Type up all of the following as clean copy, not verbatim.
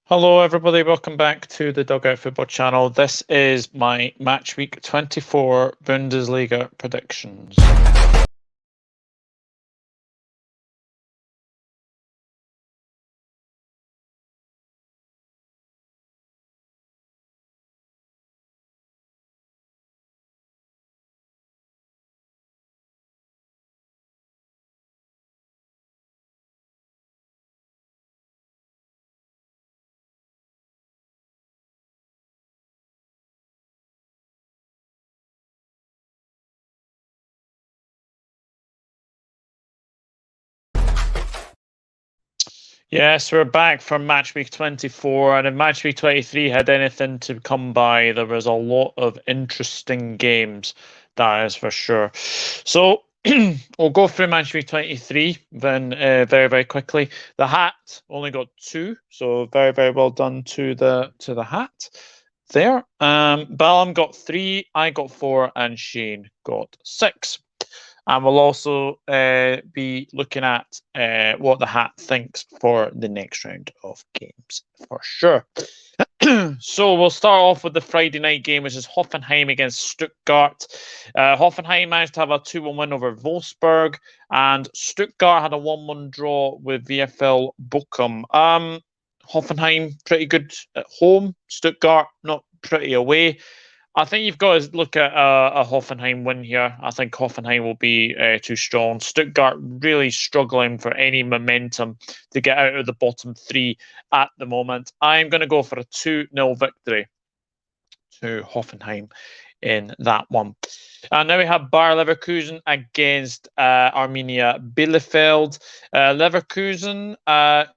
Hello, everybody. Welcome back to the Dugout Football channel. This is my Match Week 24 Bundesliga predictions. Yes, we're back from Match Week 24, and if Match Week 23 had anything to come by, there was a lot of interesting games, that is for sure. So we'll go through Match Week 23 then very, very quickly. The Hat only got 2, so very, very well done to the Hat there. Ballum got 3, I got 4, and Shane got 6. And we'll also be looking at what the Hat thinks for the next round of games, for sure. So we'll start off with the Friday night game, which is Hoffenheim against Stuttgart. Hoffenheim managed to have a 2-1 win over Wolfsburg, and Stuttgart had a 1-1 draw with VfL Bochum. Hoffenheim pretty good at home. Stuttgart not pretty away. I think you've got to look at a Hoffenheim win here. I think Hoffenheim will be too strong. Stuttgart really struggling for any momentum to get out of the bottom 3 at the moment. I'm going to go for a 2-0 victory to Hoffenheim in that one. And now we have Bayer Leverkusen against Arminia Bielefeld. Leverkusen,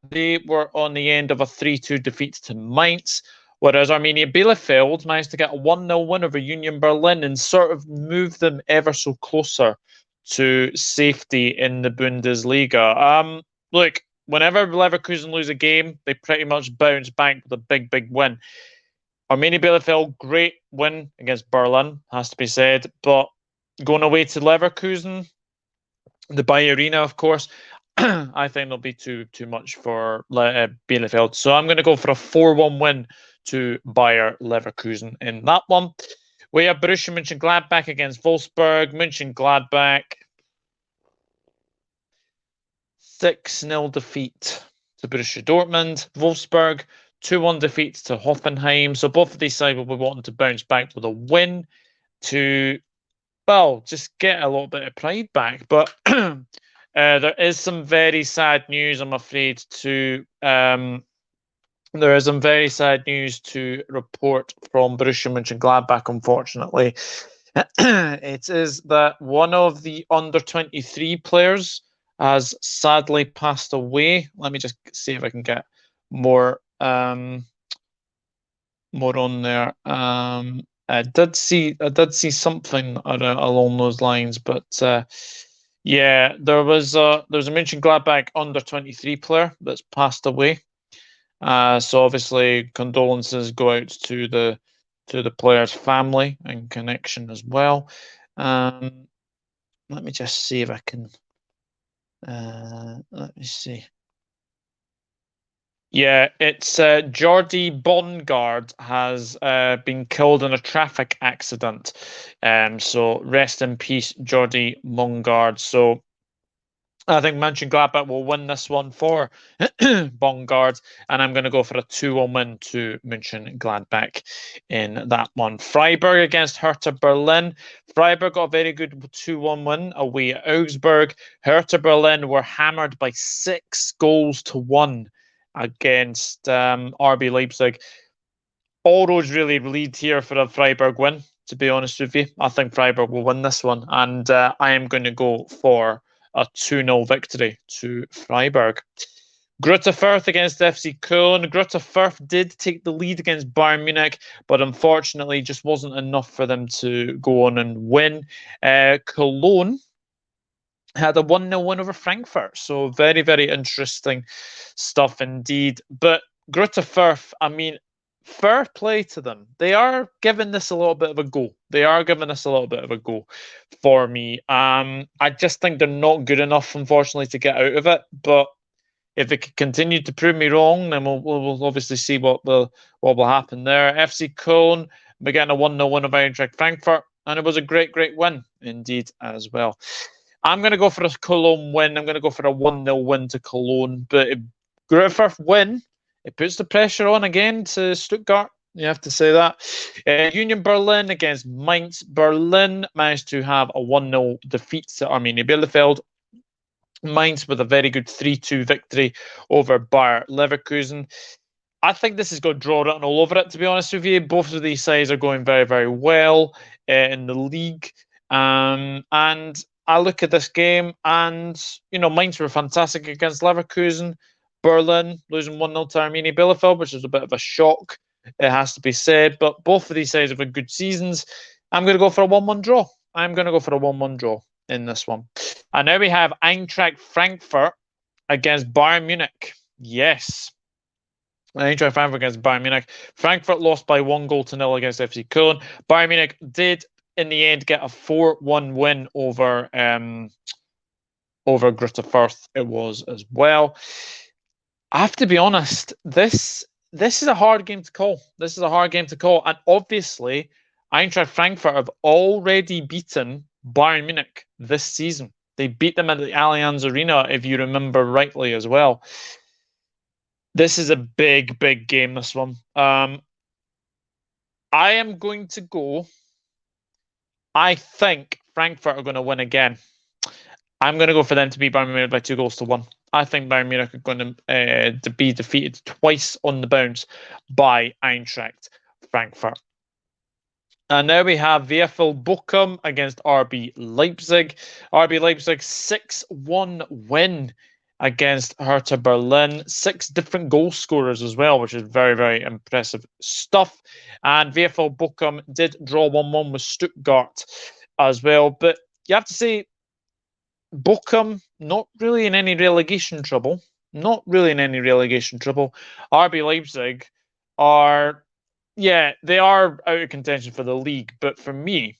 they were on the end of a 3-2 defeat to Mainz. Whereas Arminia Bielefeld managed to get a 1-0 win over Union Berlin and sort of move them ever so closer to safety in the Bundesliga. Look, whenever Leverkusen lose a game, they pretty much bounce back with a big, big win. Arminia Bielefeld, great win against Berlin, has to be said. But going away to Leverkusen, the Bayern Arena, of course, I think there'll be too much for Bielefeld. So I'm going to go for a 4-1 win to Bayer Leverkusen in that one. We have Borussia Mönchengladbach against Wolfsburg. Mönchengladbach, 6-0 defeat to Borussia Dortmund. Wolfsburg, 2-1 defeat to Hoffenheim. So both of these sides will be wanting to bounce back with a win to, well, just get a little bit of pride back. But there is some very sad news, I'm afraid, to there is some very sad news to report from Borussia Mönchengladbach, unfortunately. It is that one of the under-23 players has sadly passed away. Let me just see if I can get more on there. I did see something along those lines, but yeah, there was a Mönchengladbach under-23 player that's passed away. So obviously condolences go out to the player's family and connection as well. Let me just see if I can. Let me see. Yeah, it's Jordy Bongard has been killed in a traffic accident. So rest in peace, Jordy Bongard. So I think Mönchengladbach will win this one for Bongard, and I'm going to go for a 2-1 win to Mönchengladbach in that one. Freiburg against Hertha Berlin. Freiburg got a very good 2-1 win away at Augsburg. Hertha Berlin were hammered by 6-1 against RB Leipzig. All roads really lead here for a Freiburg win, to be honest with you. I think Freiburg will win this one, and I am going to go for a 2-0 victory to Freiburg. Greuther Fürth against FC Köln. Greuther Fürth did take the lead against Bayern Munich, but unfortunately just wasn't enough for them to go on and win. Cologne had a 1-0 win over Frankfurt, so very, very interesting stuff indeed. But Greuther Fürth, I mean, fair play to them. They are giving this a little bit of a go. For me. I just think they're not good enough, unfortunately, to get out of it. But If they could continue to prove me wrong, then we'll obviously see what will happen there. FC Köln, we're getting a 1-0 win of Eintracht Frankfurt, and it was a great win indeed as well. I'm going to go for a Cologne win. I'm going to go for a 1-0 win to Cologne. But Griffith win, it puts the pressure on again to Stuttgart. You have to say that. Union Berlin against Mainz. Berlin managed to have a 1-0 defeat to Arminia Bielefeld. Mainz with a very good 3-2 victory over Bayer Leverkusen. I think this has got draw written all over it, to be honest with you. Both of these sides are going very well in the league. And I look at this game and, Mainz were fantastic against Leverkusen. Berlin losing 1-0 to Arminia Bielefeld, which is a bit of a shock, it has to be said. But both of these sides have had good seasons. I'm going to go for a 1-1 draw. I'm going to go for a 1-1 draw in this one. And now we have Eintracht Frankfurt against Bayern Munich. Yes. Eintracht Frankfurt against Bayern Munich. Frankfurt lost by 1-0 against FC Köln. Bayern Munich did, in the end, get a 4-1 win over Greuther Fürth. It was as well. I have to be honest, this is a hard game to call. This is a hard game to call. And obviously, Eintracht Frankfurt have already beaten Bayern Munich this season. They beat them at the Allianz Arena, if you remember rightly as well. This is a big game, this one. I am going to go... I think Frankfurt are going to win again. I'm going to go for them to beat Bayern Munich by 2-1. I think Bayern Munich are going to be defeated twice on the bounce by Eintracht Frankfurt. And now we have VfL Bochum against RB Leipzig. RB Leipzig 6-1 win against Hertha Berlin. 6 different goal scorers as well, which is very impressive stuff. And VfL Bochum did draw 1-1 with Stuttgart as well. But you have to say, Bochum, not really in any relegation trouble. RB Leipzig are... Yeah, they are out of contention for the league. But for me,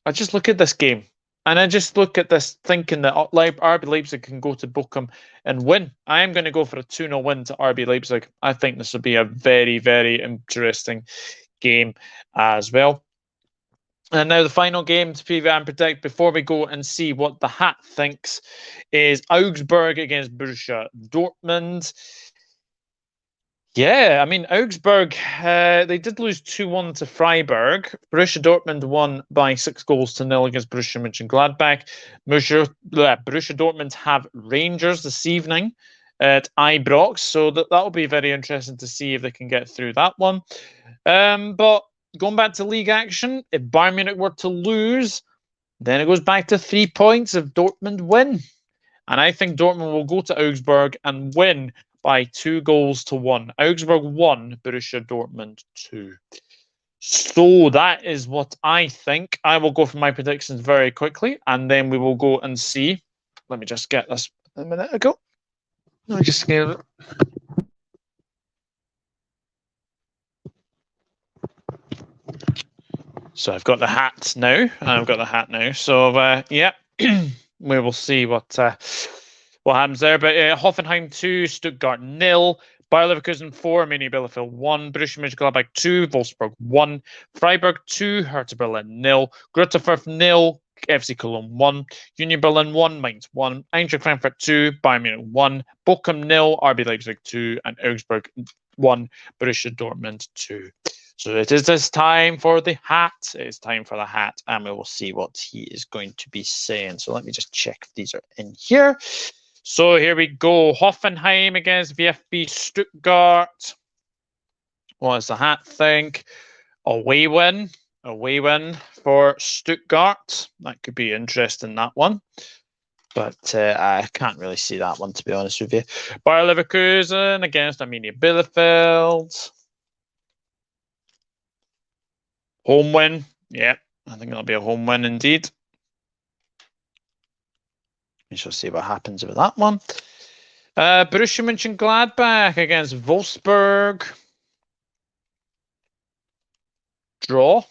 I just look at this game. And I just look at this thinking that RB Leipzig can go to Bochum and win. I am going to go for a 2-0 win to RB Leipzig. I think this will be a very interesting game as well. And now the final game to preview and predict before we go and see what the hat thinks is Augsburg against Borussia Dortmund. Yeah, I mean, Augsburg, they did lose 2-1 to Freiburg. Borussia Dortmund won by 6-0 against Borussia Mönchengladbach. Borussia Dortmund have Rangers this evening at Ibrox, so that will be very interesting to see if they can get through that one. But going back to league action, if Bayern Munich were to lose, then it goes back to 3 points if Dortmund win. And I think Dortmund will go to Augsburg and win by 2-1. Augsburg 1, Borussia Dortmund 2. So that is what I think. I will go for my predictions very quickly, and then we will go and see. Let me just get this a minute ago. I just gave it. So I've got the hat now. So yeah, we will see what happens there. But Hoffenheim 2, Stuttgart 0, Bayer Leverkusen 4, Arminia Bielefeld 1, Borussia Mönchengladbach 2, Wolfsburg 1, Freiburg 2, Hertha Berlin 0, Greuther Fürth 0, FC Cologne 1, Union Berlin 1, Mainz 1, Eintracht Frankfurt 2, Bayern Munich 1, Bochum 0, RB Leipzig 2, and Augsburg 1, Borussia Dortmund 2. So it is this time for the hat. It's time for the hat, and we will see what he is going to be saying. So let me just check if these are in here. So here we go. Hoffenheim against VfB Stuttgart. What does the hat think? Away win for Stuttgart. That could be interesting, that one. But I can't really see that one, to be honest with you. Bayer Leverkusen against Arminia Bielefeld. Home win. Yeah, I think that'll be a home win indeed. We shall see what happens with that one. Borussia Mönchengladbach against Wolfsburg. Draw.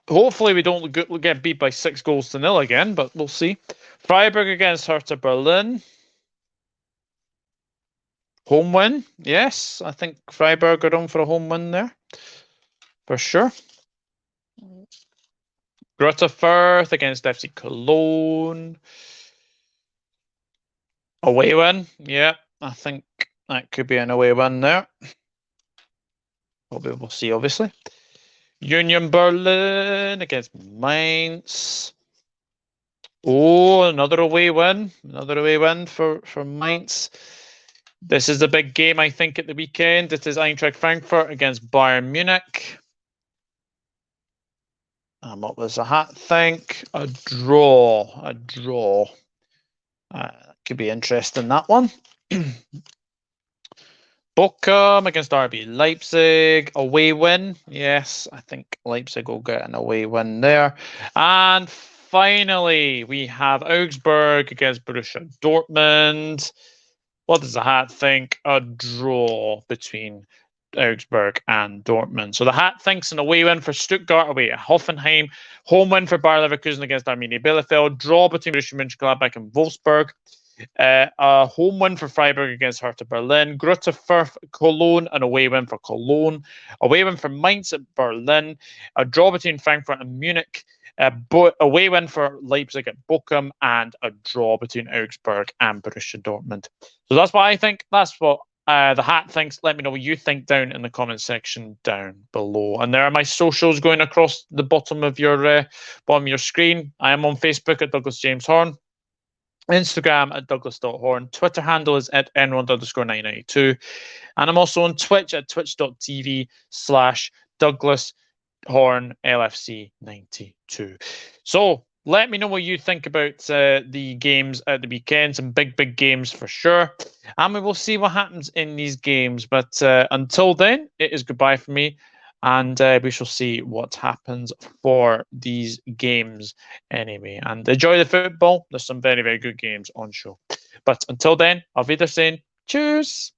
Hopefully we don't get beat by 6-0 again, but we'll see. Freiburg against Hertha Berlin. Home win. Yes, I think Freiburg are on for a home win there. For sure. Greuther Fürth against FC Cologne. Away win. Yeah, I think that could be an away win there. We'll see, obviously. Union Berlin against Mainz. Oh, another away win. Another away win for Mainz. This is the big game, I think, at the weekend. It is Eintracht Frankfurt against Bayern Munich. And what was the hat think? A draw. A draw. Could be interesting, that one. Bochum against RB Leipzig. Away win. Yes, I think Leipzig will get an away win there. And finally, we have Augsburg against Borussia Dortmund. What does the hat think? A draw between Augsburg and Dortmund. So the hat thinks an away win for Stuttgart away at Hoffenheim. Home win for Bayer Leverkusen against Arminia Bielefeld. Draw between Borussia Mönchengladbach and Wolfsburg. A home win for Freiburg against Hertha Berlin. Greuther Fürth, Cologne, an away win for Cologne. Away win for Mainz at Berlin. A draw between Frankfurt and Munich. Away win for Leipzig at Bochum, and a draw between Augsburg and Borussia Dortmund. So that's what I think. That's what the hat thinks. Let me know what you think down in the comment section down below. And there are my socials going across the bottom of your screen. I am on Facebook at Douglas James Horn. Instagram at Douglas.horn. Twitter handle is at Enron_992. And I'm also on Twitch at twitch.tv/Douglas Horn LFC 92. So let me know what you think about the games at the weekend. Some big games for sure. And we will see what happens in these games. But until then, it is goodbye for me. And we shall see what happens for these games anyway. And enjoy the football. There's some very good games on show. But until then, auf Wiedersehen. Cheers.